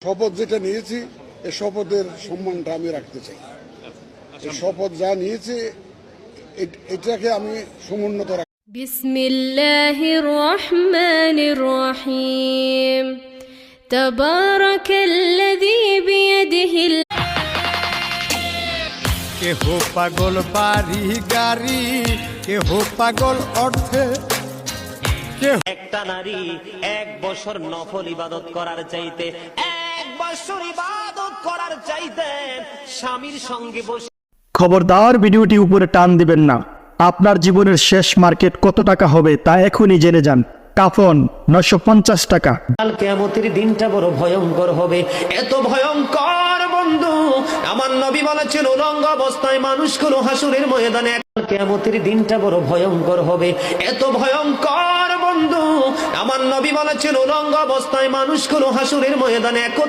শপথ যেটা নিয়েছি এই শপথের সম্মানটা আমি রাখতে চাই। এই শপথ যা নিয়েছি এটাকে আমি সমুন্নত রাখি। বিসমিল্লাহির রহমানির রহিম তাবারাকাল্লাযী বিয়াদিহিল। কেহ পাগল বাড়ি গাড়ি, কেহ পাগল অর্থে। একটা নারী 1 বছর নফল ইবাদত করার চাইতে 1 বছর ইবাদত করার চাইতে স্বামীর সঙ্গে বসে। খবরদার ভিডিওটি উপরে টান দিবেন না। আপনার জীবনের শেষ মার্কেট কত টাকা হবে তা এখনই জেনে যান। কাফন 950 টাকা। কাল কিয়ামতের দিনটা বড় ভয়ঙ্কর হবে, এত ভয়ঙ্কর বন্ধু আমার নবী বলেছেন উলঙ্গ অবস্থায় মানুষগুলো হাসুরের ময়দানে। কাল কিয়ামতের দিনটা বড় ভয়ঙ্কর হবে, এত ভয়ঙ্কর বন্ধু আমার নবী বলেছেন উলঙ্গ অবস্থায় মানুষগুলো হাসুরের ময়দানে